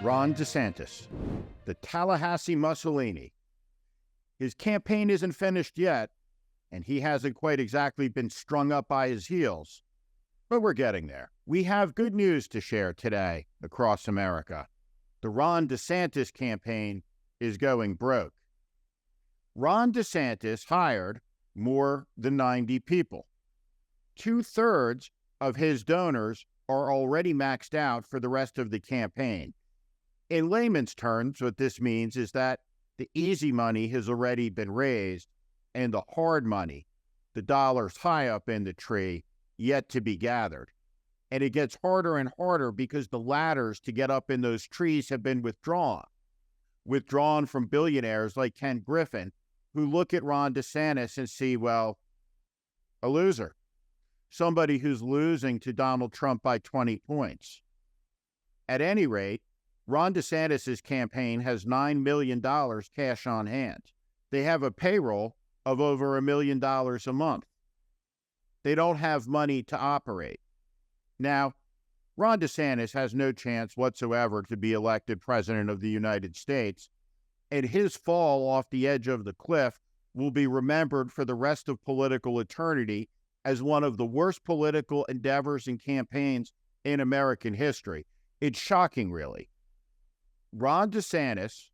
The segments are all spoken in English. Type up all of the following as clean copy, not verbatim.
Ron DeSantis, the Tallahassee Mussolini. His campaign isn't finished yet, and he hasn't quite exactly been strung up by his heels, but we're getting there. We have good news to share today across America. The Ron DeSantis campaign is going broke. Ron DeSantis hired more than 90 people. 2/3 of his donors are already maxed out for the rest of the campaign. In layman's terms, what this means is that the easy money has already been raised, and the hard money, the dollars high up in the tree, yet to be gathered. And it gets harder and harder because the ladders to get up in those trees have been withdrawn from billionaires like Ken Griffin, who look at Ron DeSantis and see, well, a loser, somebody who's losing to Donald Trump by 20 points. At any rate, Ron DeSantis' campaign has $9 million cash on hand. They have a payroll of over $1 million a month. They don't have money to operate. Now, Ron DeSantis has no chance whatsoever to be elected president of the United States, and his fall off the edge of the cliff will be remembered for the rest of political eternity as one of the worst political endeavors and campaigns in American history. It's shocking, really. Ron DeSantis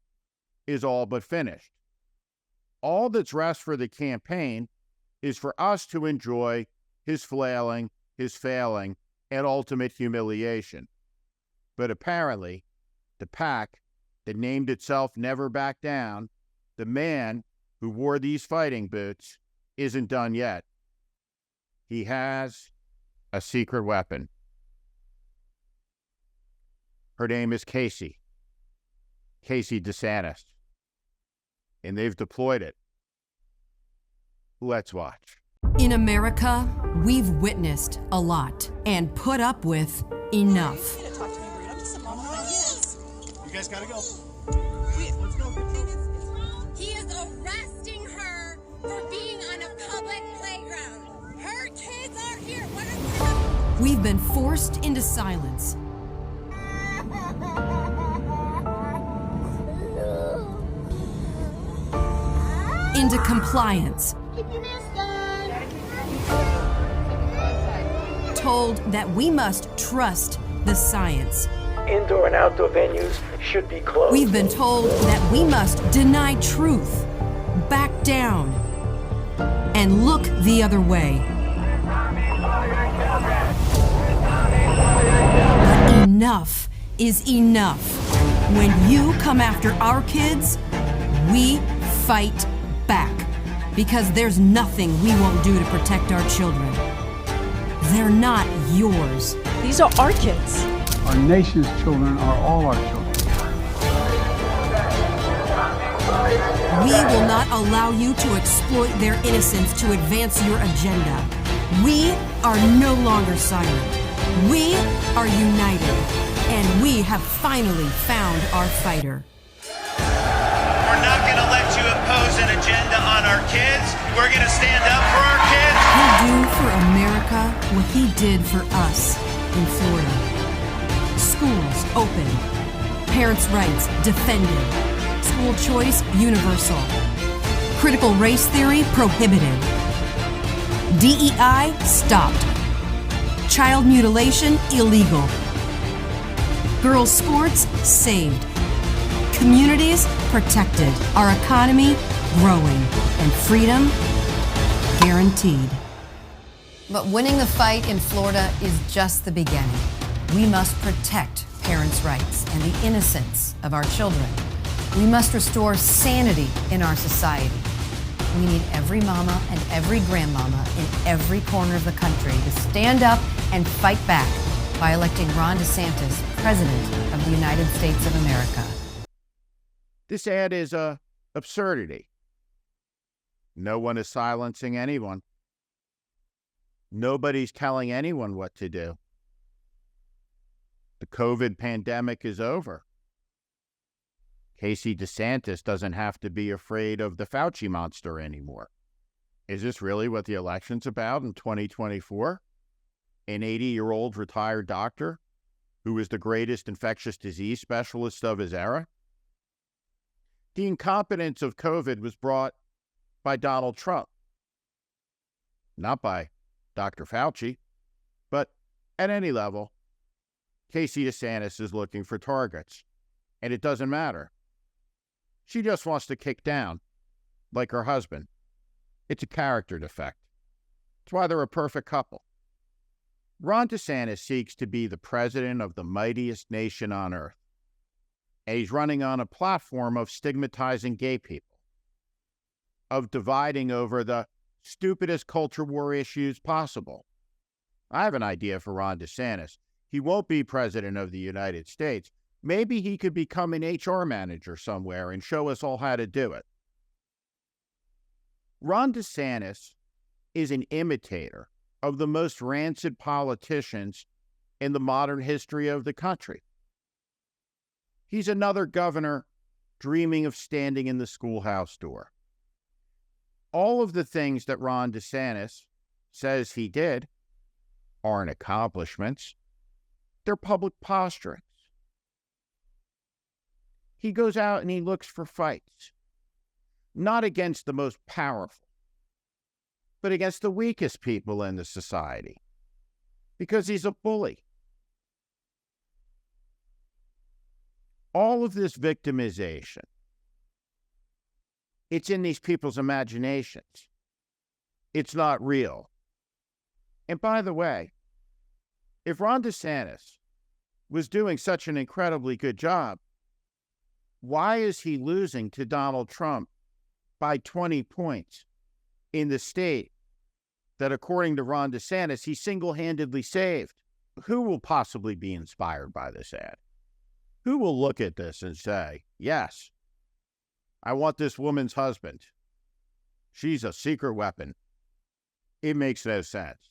is all but finished. All that's left for the campaign is for us to enjoy his flailing, his failing, and ultimate humiliation. But apparently, the pack that named itself Never Back Down, the man who wore these fighting boots, isn't done yet. He has a secret weapon. Her name is Casey DeSantis, and they've deployed it. Let's watch. In America, we've witnessed a lot and put up with enough. You guys gotta go. Wait, let's go. He is arresting her for being on a public playground. Her kids are here. What are We've been forced into silence. Into compliance. Keep your mask on. Told that we must trust the science. Indoor and outdoor venues should be closed. We've been told that we must deny truth, back down, and look the other way. But enough is enough. When you come after our kids, we fight back. Because there's nothing we won't do to protect our children. They're not yours. These are our kids. Our nation's children are all our children. We will not allow you to exploit their innocence to advance your agenda. We are no longer silent. We are united. And we have finally found our fighter. We're not going to let you impose an agenda on our kids. We're going to stand up for our kids. He'll do for America what he did for us in Florida. Schools open. Parents' rights defended. School choice universal. Critical race theory prohibited. DEI stopped. Child mutilation illegal. Girls' sports saved. Communities protected. Our economy growing. And freedom guaranteed. But winning the fight in Florida is just the beginning. We must protect parents' rights and the innocence of our children. We must restore sanity in our society. We need every mama and every grandmama in every corner of the country to stand up and fight back by electing Ron DeSantis President of the United States of America. This ad is a absurdity. No one is silencing anyone. Nobody's telling anyone what to do. The COVID pandemic is over. Casey DeSantis doesn't have to be afraid of the Fauci monster anymore. Is this really what the election's about in 2024? An 80-year-old retired doctor who was the greatest infectious disease specialist of his era? The incompetence of COVID was brought by Donald Trump, not by Dr. Fauci, but at any level, Casey DeSantis is looking for targets, and it doesn't matter. She just wants to kick down, like her husband. It's a character defect. It's why they're a perfect couple. Ron DeSantis seeks to be the president of the mightiest nation on earth, and he's running on a platform of stigmatizing gay people, of dividing over the stupidest culture war issues possible. I have an idea for Ron DeSantis. He won't be president of the United States. Maybe he could become an HR manager somewhere and show us all how to do it. Ron DeSantis is an imitator of the most rancid politicians in the modern history of the country. He's another governor dreaming of standing in the schoolhouse door. All of the things that Ron DeSantis says he did aren't accomplishments. They're public posturings. He goes out and he looks for fights, not against the most powerful, but against the weakest people in the society, because he's a bully. All of this victimization, it's in these people's imaginations. It's not real. And by the way, if Ron DeSantis was doing such an incredibly good job, why is he losing to Donald Trump by 20 points in the state that, according to Ron DeSantis, he single-handedly saved? Who will possibly be inspired by this ad? Who will look at this and say, yes, I want this woman's husband. She's a secret weapon. It makes no sense.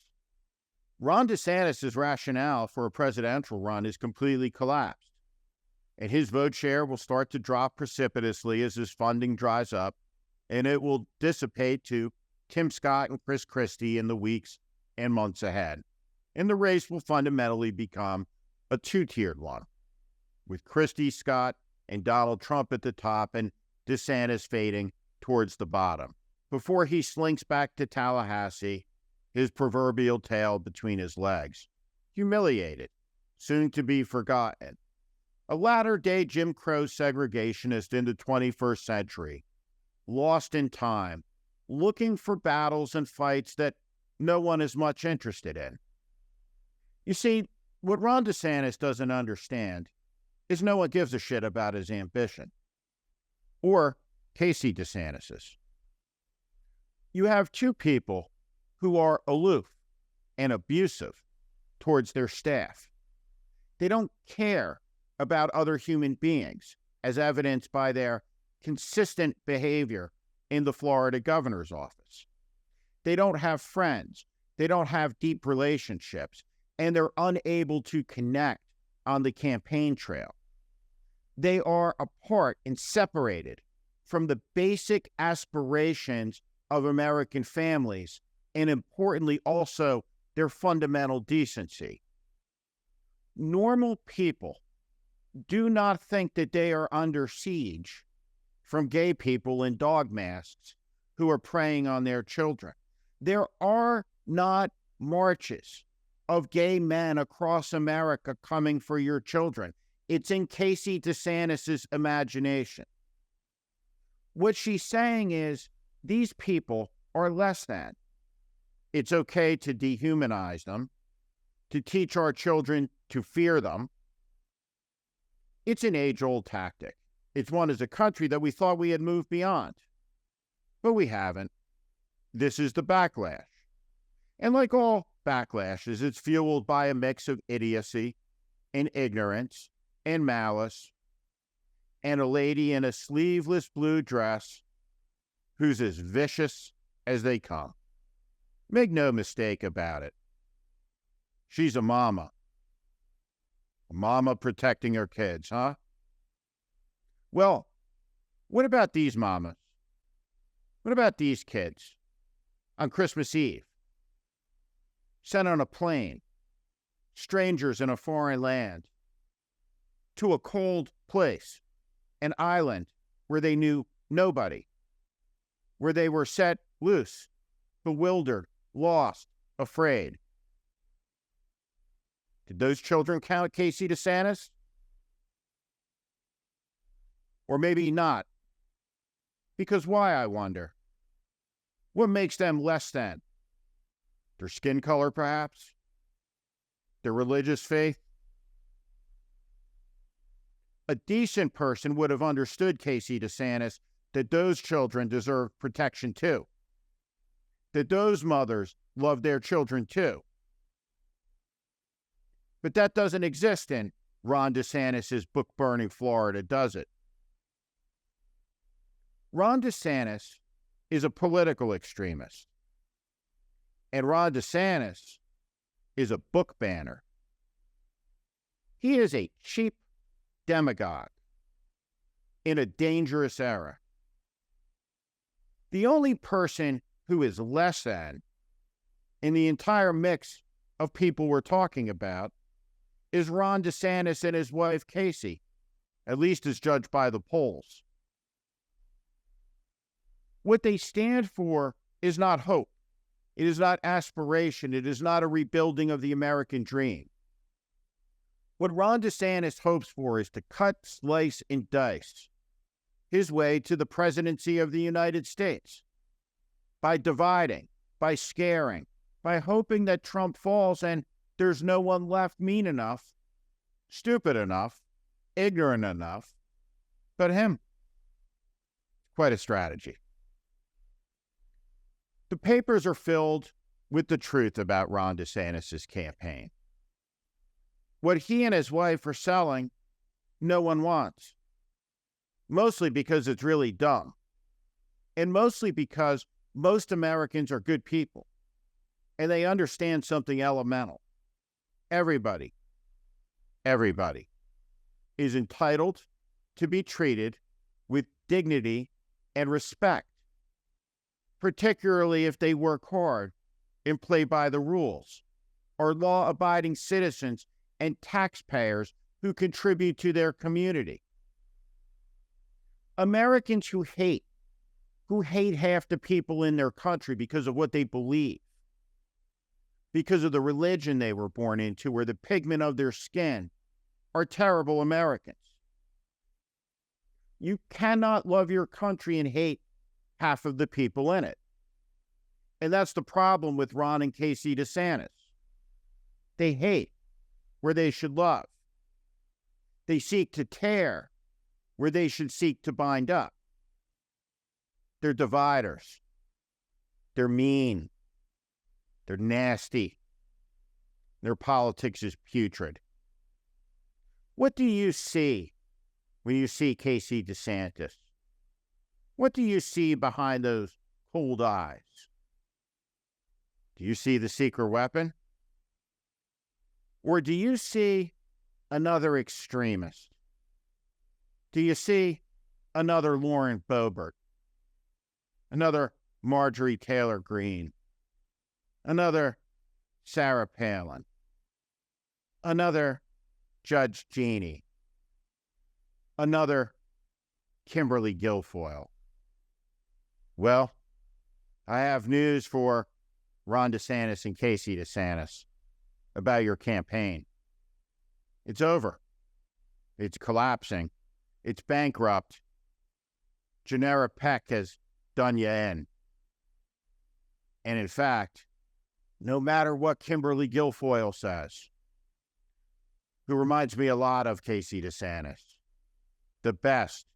Ron DeSantis' rationale for a presidential run is completely collapsed, and his vote share will start to drop precipitously as his funding dries up, and it will dissipate to Tim Scott and Chris Christie in the weeks and months ahead. And the race will fundamentally become a two-tiered one, with Christie, Scott, and Donald Trump at the top and DeSantis fading towards the bottom, before he slinks back to Tallahassee, his proverbial tail between his legs, humiliated, soon to be forgotten, a latter-day Jim Crow segregationist in the 21st century, lost in time, looking for battles and fights that no one is much interested in. You see, what Ron DeSantis doesn't understand is no one gives a shit about his ambition, or Casey DeSantis's. You have two people who are aloof and abusive towards their staff. They don't care about other human beings, as evidenced by their consistent behavior in the Florida governor's office. They don't have friends. They don't have deep relationships, and they're unable to connect on the campaign trail. They are apart and separated from the basic aspirations of American families, and importantly also their fundamental decency. Normal people do not think that they are under siege from gay people in dog masks who are preying on their children. There are not marches of gay men across America coming for your children. It's in Casey DeSantis' imagination. What she's saying is these people are less than. It's okay to dehumanize them, to teach our children to fear them. It's an age-old tactic. It's one as a country that we thought we had moved beyond, but we haven't. This is the backlash. And like all backlashes, it's fueled by a mix of idiocy and ignorance and malice, and a lady in a sleeveless blue dress who's as vicious as they come. Make no mistake about it. She's a mama. A mama protecting her kids, huh? Well, what about these mamas? What about these kids on Christmas Eve? Sent on a plane, strangers in a foreign land, to a cold place, an island where they knew nobody, where they were set loose, bewildered, lost, afraid. Did those children count Casey DeSantis? Or maybe not. Because why, I wonder? What makes them less than? Their skin color, perhaps? Their religious faith? A decent person would have understood, Casey DeSantis, that those children deserve protection too. That those mothers love their children too. But that doesn't exist in Ron DeSantis' book-burning Florida, does it? Ron DeSantis is a political extremist. And Ron DeSantis is a book banner. He is a cheap demagogue in a dangerous era. The only person who is less than in the entire mix of people we're talking about is Ron DeSantis and his wife, Casey, at least as judged by the polls. What they stand for is not hope. It is not aspiration. It is not a rebuilding of the American dream. What Ron DeSantis hopes for is to cut, slice, and dice his way to the presidency of the United States by dividing, by scaring, by hoping that Trump falls and there's no one left mean enough, stupid enough, ignorant enough, but him. Quite a strategy. The papers are filled with the truth about Ron DeSantis' campaign. What he and his wife are selling, no one wants. Mostly because it's really dumb. And mostly because most Americans are good people. And they understand something elemental. Everybody is entitled to be treated with dignity and respect, particularly if they work hard and play by the rules, are law-abiding citizens and taxpayers who contribute to their community. Americans who hate half the people in their country because of what they believe, because of the religion they were born into or the pigment of their skin, are terrible Americans. You cannot love your country and hate half of the people in it. And that's the problem with Ron and Casey DeSantis. They hate where they should love. They seek to tear where they should seek to bind up. They're dividers. They're mean. They're nasty. Their politics is putrid. What do you see when you see Casey DeSantis? What do you see behind those cold eyes? Do you see the secret weapon? Or do you see another extremist? Do you see another Lauren Boebert? Another Marjorie Taylor Greene? Another Sarah Palin? Another Judge Jeannie? Another Kimberly Guilfoyle? Well, I have news for Ron DeSantis and Casey DeSantis about your campaign. It's over. It's collapsing. It's bankrupt. Janera Peck has done you in. And in fact, no matter what Kimberly Guilfoyle says, who reminds me a lot of Casey DeSantis, the best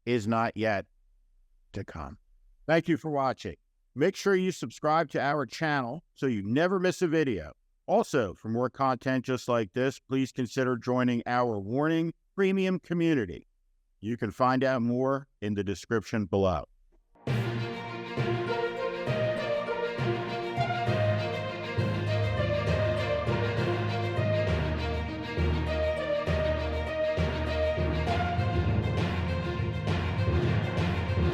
is not yet to come. Thank you for watching. Make sure you subscribe to our channel so you never miss a video. Also, for more content just like this, please consider joining our Warning Premium community. You can find out more in the description below.